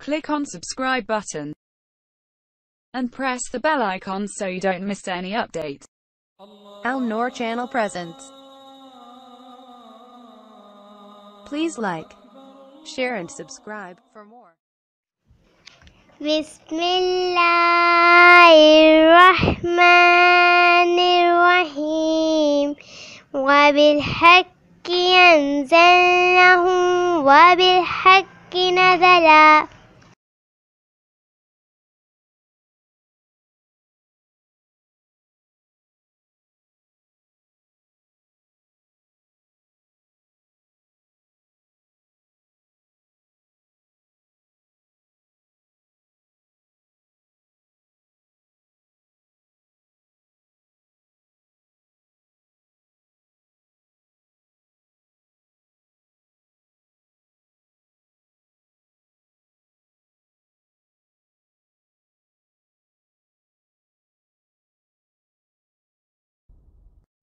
Click on subscribe button and press the bell icon so you don't miss any update. Noor Channel presents. Please like, share and subscribe for more. Bismillahirrahmanirrahim. وبالحق أنزلناه وبالحق نزل.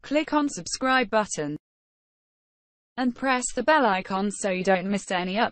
Click on subscribe button and press the bell icon so you don't miss any updates.